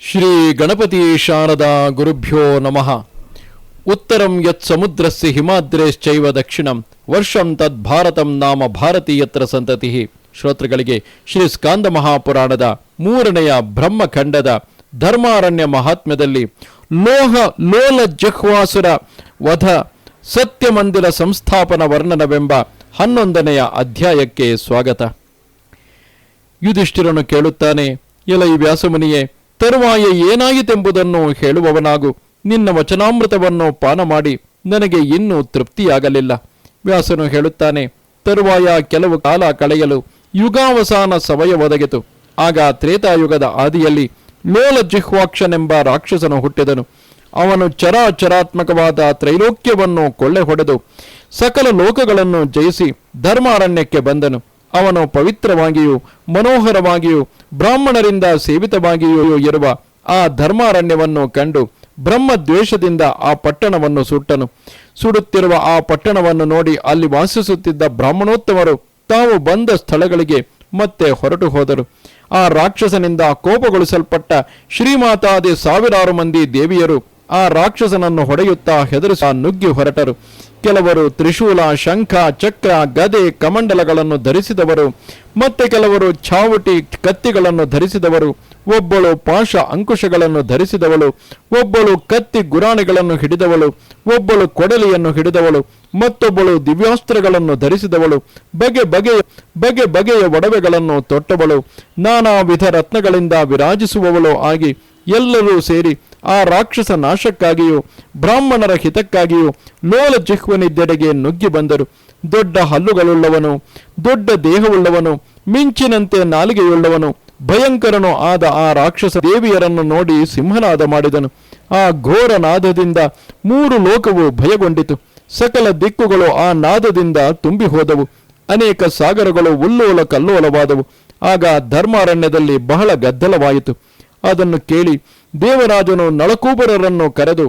ಶ್ರೀ ಗಣಪತಿ ಶಾರದಾ ಗುರುಭ್ಯೋ ನಮಃ. ಉತ್ತರಂ ಯತ್ ಸಮುದ್ರಸ್ಯ ಹಿಮಾದ್ರೇಶ್ಚೈವ ದಕ್ಷಿಣಂ ವರ್ಷಂ ತದ್ ಭಾರತಂ ನಾಮ ಭಾರತೀಯತ್ರ ಸಂತತಿ. ಶ್ರೋತೃಗಳಿಗೆ ಶ್ರೀ ಸ್ಕಾಂದ ಮಹಾಪುರಾಣದ 3ನೆಯ ಬ್ರಹ್ಮಖಂಡದ ಧರ್ಮಾರಣ್ಯ ಮಹಾತ್ಮ್ಯದಲ್ಲಿ ಲೋಲ ಜಹ್ವಾಸುರ ವಧ ಸತ್ಯಮಂದಿರ ಸಂಸ್ಥಾಪನ ವರ್ಣನವೆಂಬ 11ನೆಯ ಅಧ್ಯಾಯಕ್ಕೆ ಸ್ವಾಗತ. ಯುಧಿಷ್ಠಿರನು ಕೇಳುತ್ತಾನೆ, ಎಲೈ ವ್ಯಾಸಮುನಿಯೇ, ತರುವಾಯ ಏನಾಯಿತೆಂಬುದನ್ನು ಹೇಳುವವನಾಗು. ನಿನ್ನ ವಚನಾಮೃತವನ್ನು ಪಾನ ಮಾಡಿ ನನಗೆ ಇನ್ನೂ ತೃಪ್ತಿಯಾಗಲಿಲ್ಲ. ವ್ಯಾಸನು ಹೇಳುತ್ತಾನೆ, ತರುವಾಯ ಕೆಲವು ಕಾಲ ಕಳೆಯಲು ಯುಗಾವಸಾನ ಸಮಯ ಒದಗಿತು. ಆಗ ತ್ರೇತಾಯುಗದ ಆದಿಯಲ್ಲಿ ಲೋಲ ಜಿಹ್ವಾಕ್ಷನೆಂಬ ರಾಕ್ಷಸನು ಹುಟ್ಟಿದನು. ಅವನು ಚರಾಚರಾತ್ಮಕವಾದ ತ್ರೈಲೋಕ್ಯವನ್ನು ಕೊಳ್ಳೆ ಹೊಡೆದು ಸಕಲ ಲೋಕಗಳನ್ನು ಜಯಿಸಿ ಧರ್ಮಾರಣ್ಯಕ್ಕೆ ಬಂದನು. ಅವನು ಪವಿತ್ರವಾಗಿಯೂ ಮನೋಹರವಾಗಿಯೂ ಬ್ರಾಹ್ಮಣರಿಂದ ಸೇವಿತವಾಗಿಯೂ ಇರುವ ಆ ಧರ್ಮಾರಣ್ಯವನ್ನು ಕಂಡು ಬ್ರಹ್ಮದ್ವೇಷದಿಂದ ಆ ಪಟ್ಟಣವನ್ನು ಸುಟ್ಟನು. ಸುಡುತ್ತಿರುವ ಆ ಪಟ್ಟಣವನ್ನು ನೋಡಿ ಅಲ್ಲಿ ವಾಸಿಸುತ್ತಿದ್ದ ಬ್ರಾಹ್ಮಣೋತ್ತಮರು ತಾವು ಬಂದ ಸ್ಥಳಗಳಿಗೆ ಮತ್ತೆ ಹೊರಟು ಹೋದರು. ಆ ರಾಕ್ಷಸನಿಂದ ಕೋಪಗೊಳಿಸಲ್ಪಟ್ಟ ಶ್ರೀಮಾತಾದಿ 1000 ಮಂದಿ ದೇವಿಯರು ಆ ರಾಕ್ಷಸನನ್ನು ಹೊಡೆಯುತ್ತಾ ಹೆದರಿಸ ನುಗ್ಗಿ ಹೊರಟರು. ಕೆಲವರು ತ್ರಿಶೂಲ, ಶಂಖ, ಚಕ್ರ, ಗದೆ, ಕಮಂಡಲಗಳನ್ನು ಧರಿಸಿದವರು, ಮತ್ತೆ ಕೆಲವರು ಚಾವುಟಿ, ಕತ್ತಿಗಳನ್ನು ಧರಿಸಿದವರು, ಒಬ್ಬಳು ಪಾಶ ಅಂಕುಶಗಳನ್ನು ಧರಿಸಿದವಳು, ಒಬ್ಬಳು ಕತ್ತಿ ಗುರಾಣಿಗಳನ್ನು ಹಿಡಿದವಳು, ಒಬ್ಬಳು ಕೊಡಲಿಯನ್ನು ಹಿಡಿದವಳು, ಮತ್ತೊಬ್ಬಳು ದಿವ್ಯಾಸ್ತ್ರಗಳನ್ನು ಧರಿಸಿದವಳು, ಬಗೆ ಬಗೆಯ ಒಡವೆಗಳನ್ನು ತೊಟ್ಟವಳು, ನಾನಾ ವಿಧ ರತ್ನಗಳಿಂದ ವಿರಾಜಿಸುವವಳು ಆಗಿ ಎಲ್ಲರೂ ಸೇರಿ ಆ ರಾಕ್ಷಸ ನಾಶಕ್ಕಾಗಿಯೂ ಬ್ರಾಹ್ಮಣರ ಹಿತಕ್ಕಾಗಿಯೂ ಲೋಲ ಜಿಹ್ವನಿದ್ದೆಡೆಗೆ ನುಗ್ಗಿ ಬಂದರು. ದೊಡ್ಡ ಹಲ್ಲುಗಳುಳ್ಳವನು, ದೊಡ್ಡ ದೇಹವುಳ್ಳವನು, ಮಿಂಚಿನಂತೆ ನಾಲಿಗೆಯುಳ್ಳವನು, ಭಯಂಕರನು ಆದ ಆ ರಾಕ್ಷಸ ದೇವಿಯರನ್ನು ನೋಡಿ ಸಿಂಹನಾದ ಮಾಡಿದನು. ಆ ಘೋರ ನಾದದಿಂದ 3 ಲೋಕವು ಭಯಗೊಂಡಿತು. ಸಕಲ ದಿಕ್ಕುಗಳು ಆ ನಾದದಿಂದ ತುಂಬಿ ಹೋದವು. ಅನೇಕ ಸಾಗರಗಳು ಉಲ್ಲೋಲ ಕಲ್ಲೋಲವಾದವು. ಆಗ ಧರ್ಮಾರಣ್ಯದಲ್ಲಿ ಬಹಳ ಗದ್ದಲವಾಯಿತು. ಅದನ್ನು ಕೇಳಿ ದೇವರಾಜನು ನಳಕೂಬರರನ್ನು ಕರೆದು,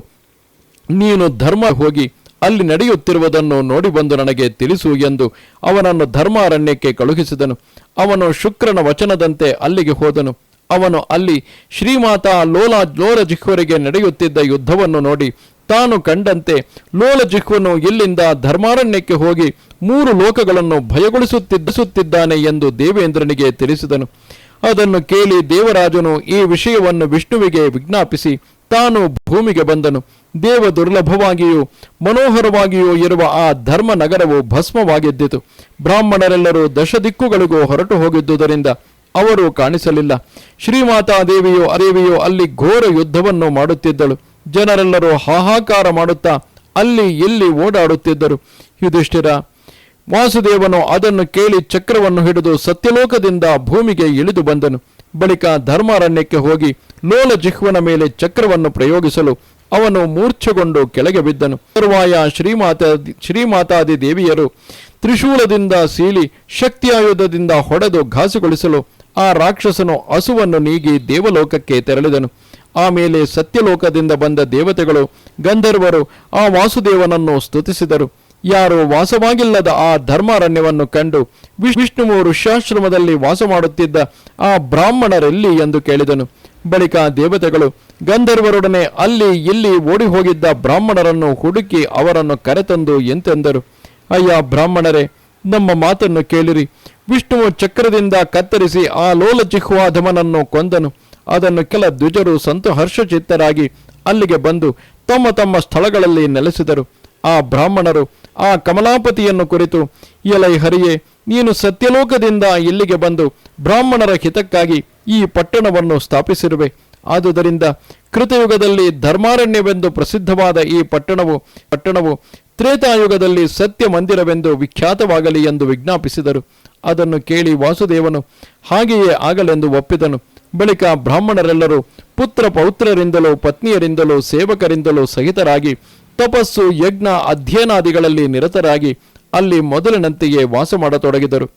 ನೀನು ಧರ್ಮ ಹೋಗಿ ಅಲ್ಲಿ ನಡೆಯುತ್ತಿರುವುದನ್ನು ನೋಡಿ ಬಂದು ನನಗೆ ತಿಳಿಸು ಎಂದು ಅವನನ್ನು ಧರ್ಮಾರಣ್ಯಕ್ಕೆ ಕಳುಹಿಸಿದನು. ಅವನು ಶುಕ್ರನ ವಚನದಂತೆ ಅಲ್ಲಿಗೆ ಹೋದನು. ಅವನು ಅಲ್ಲಿ ಶ್ರೀಮಾತಾ ಲೋಲ ಜಿಹ್ವರಿಗೆ ನಡೆಯುತ್ತಿದ್ದ ಯುದ್ಧವನ್ನು ನೋಡಿ ತಾನು ಕಂಡಂತೆ ಲೋಲ ಜಿಹ್ವನು ಇಲ್ಲಿಂದ ಧರ್ಮಾರಣ್ಯಕ್ಕೆ ಹೋಗಿ 3 ಲೋಕಗಳನ್ನು ಭಯಗೊಳಿಸುತ್ತಿದ್ದಾನೆ ಎಂದು ದೇವೇಂದ್ರನಿಗೆ ತಿಳಿಸಿದನು. ಅದನ್ನು ಕೇಳಿ ದೇವರಾಜನು ಈ ವಿಷಯವನ್ನು ವಿಷ್ಣುವಿಗೆ ವಿಜ್ಞಾಪಿಸಿ ತಾನು ಭೂಮಿಗೆ ಬಂದನು. ದೇವ ದುರ್ಲಭವಾಗಿಯೂ ಮನೋಹರವಾಗಿಯೂ ಇರುವ ಆ ಧರ್ಮ ನಗರವು ಭಸ್ಮವಾಗಿದ್ದಿತು. ಬ್ರಾಹ್ಮಣರೆಲ್ಲರೂ 10 ದಿಕ್ಕುಗಳಿಗೂ ಹೊರಟು ಹೋಗಿದ್ದುದರಿಂದ ಅವರು ಕಾಣಿಸಲಿಲ್ಲ. ಶ್ರೀಮಾತಾದೇವಿಯು ಅಲ್ಲಿ ಘೋರ ಯುದ್ಧವನ್ನು ಮಾಡುತ್ತಿದ್ದಳು. ಜನರೆಲ್ಲರೂ ಹಾಹಾಕಾರ ಮಾಡುತ್ತಾ ಅಲ್ಲಿ ಇಲ್ಲಿ ಓಡಾಡುತ್ತಿದ್ದರು. ಯುಧಿಷ್ಠಿರ ವಾಸುದೇವನು ಅದನ್ನು ಕೇಳಿ ಚಕ್ರವನ್ನು ಹಿಡಿದು ಸತ್ಯಲೋಕದಿಂದ ಭೂಮಿಗೆ ಇಳಿದು ಬಂದನು. ಬಳಿಕ ಧರ್ಮಾರಣ್ಯಕ್ಕೆ ಹೋಗಿ ಲೋಲ ಜಿಹ್ವನ ಮೇಲೆ ಚಕ್ರವನ್ನು ಪ್ರಯೋಗಿಸಲು ಅವನು ಮೂರ್ಛೆಗೊಂಡು ಕೆಳಗೆ ಬಿದ್ದನು. ತರುವಾಯ ಶ್ರೀಮಾತಾದಿ ದೇವಿಯರು ತ್ರಿಶೂಲದಿಂದ ಸೀಳಿ ಶಕ್ತಿಯಾಯುಧದಿಂದ ಹೊಡೆದು ಘಾಸುಗೊಳಿಸಲು ಆ ರಾಕ್ಷಸನು ಹಸುವನ್ನು ನೀಗಿ ದೇವಲೋಕಕ್ಕೆ ತೆರಳಿದನು. ಆಮೇಲೆ ಸತ್ಯಲೋಕದಿಂದ ಬಂದ ದೇವತೆಗಳು, ಗಂಧರ್ವರು ಆ ವಾಸುದೇವನನ್ನು ಸ್ತುತಿಸಿದರು. ಯಾರು ವಾಸವಾಗಿಲ್ಲದ ಆ ಧರ್ಮಾರಣ್ಯವನ್ನು ಕಂಡು ವಿಷ್ಣುವು ಋಷ್ಯಾಶ್ರಮದಲ್ಲಿ ವಾಸ ಮಾಡುತ್ತಿದ್ದ ಆ ಬ್ರಾಹ್ಮಣರೆಲ್ಲಿ ಎಂದು ಕೇಳಿದನು. ಬಳಿಕ ದೇವತೆಗಳು ಗಂಧರ್ವರೊಡನೆ ಅಲ್ಲಿ ಇಲ್ಲಿ ಓಡಿ ಹೋಗಿದ್ದ ಬ್ರಾಹ್ಮಣರನ್ನು ಹುಡುಕಿ ಅವರನ್ನು ಕರೆತಂದು ಎಂತೆಂದರು, ಅಯ್ಯ ಬ್ರಾಹ್ಮಣರೇ, ನಮ್ಮ ಮಾತನ್ನು ಕೇಳಿರಿ. ವಿಷ್ಣುವು ಚಕ್ರದಿಂದ ಕತ್ತರಿಸಿ ಆ ಲೋಲ ಜಿಹ್ವಾಧಮನನ್ನು ಕೊಂದನು. ಅದನ್ನು ಕೆಲ ದ್ವಿಜರು ಹರ್ಷಚಿತ್ತರಾಗಿ ಅಲ್ಲಿಗೆ ಬಂದು ತಮ್ಮ ತಮ್ಮ ಸ್ಥಳಗಳಲ್ಲಿ ನೆಲೆಸಿದರು. ಆ ಬ್ರಾಹ್ಮಣರು ಆ ಕಮಲಾಪತಿಯನ್ನು ಕುರಿತು, ಎಲೈ ಹರಿಯೇ, ನೀನು ಸತ್ಯಲೋಕದಿಂದ ಇಲ್ಲಿಗೆ ಬಂದು ಬ್ರಾಹ್ಮಣರ ಹಿತಕ್ಕಾಗಿ ಈ ಪಟ್ಟಣವನ್ನು ಸ್ಥಾಪಿಸಿರುವೆ. ಆದುದರಿಂದ ಕೃತಯುಗದಲ್ಲಿ ಧರ್ಮಾರಣ್ಯವೆಂದು ಪ್ರಸಿದ್ಧವಾದ ಈ ಪಟ್ಟಣವು ತ್ರೇತಾಯುಗದಲ್ಲಿ ಸತ್ಯ ಮಂದಿರವೆಂದು ವಿಖ್ಯಾತವಾಗಲಿ ಎಂದು ವಿಜ್ಞಾಪಿಸಿದರು. ಅದನ್ನು ಕೇಳಿ ವಾಸುದೇವನು ಹಾಗೆಯೇ ಆಗಲೆಂದು ಒಪ್ಪಿದನು. ಬಳಿಕ ಬ್ರಾಹ್ಮಣರೆಲ್ಲರೂ ಪುತ್ರ ಪೌತ್ರರಿಂದಲೂ ಪತ್ನಿಯರಿಂದಲೂ ಸೇವಕರಿಂದಲೂ ಸಹಿತರಾಗಿ ತಪಸ್ಸು, ಯಜ್ಞ, ಅಧ್ಯಯನಾದಿಗಳಲ್ಲಿ ನಿರತರಾಗಿ ಅಲ್ಲಿ ಮೊದಲಿನಂತೆಯೇ ವಾಸ ಮಾಡತೊಡಗಿದರು.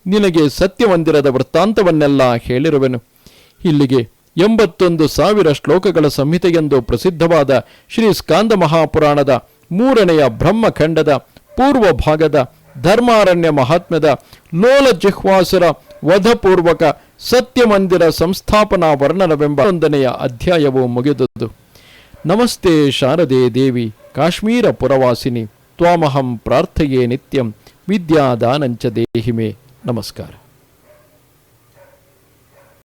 ನಿನಗೆ ಸತ್ಯಮಂದಿರದ ವೃತ್ತಾಂತವನ್ನೆಲ್ಲ ಹೇಳಿರುವೆನು. ಇಲ್ಲಿಗೆ 81,000 ಶ್ಲೋಕಗಳ ಸಂಹಿತೆಯೆಂದು ಪ್ರಸಿದ್ಧವಾದ ಶ್ರೀ ಸ್ಕಾಂದ ಮಹಾಪುರಾಣದ 3ನೆಯ ಬ್ರಹ್ಮಖಂಡದ ಪೂರ್ವ ಭಾಗದ ಧರ್ಮಾರಣ್ಯ ಮಹಾತ್ಮ್ಯದ ಲೋಲ ಜಿಹ್ವಾಸುರ ವಧಪೂರ್ವಕ ಸತ್ಯಮಂದಿರ ಸಂಸ್ಥಾಪನಾ ವರ್ಣನವೆಂಬ 11ನೆಯ ಅಧ್ಯಾಯವು ಮುಗಿದುದು. ನಮಸ್ತೆ ಶಾರದೆ ದೇವಿ ಕಾಶ್ಮೀರ ಪುರವಾಸಿನಿ ತ್ವಾಮಹಂ ಪ್ರಾರ್ಥಯೇ ನಿತ್ಯಂ ವಿದ್ಯಾದಾನಂಚ ದೇಹಿಮೆ. ನಮಸ್ಕಾರ.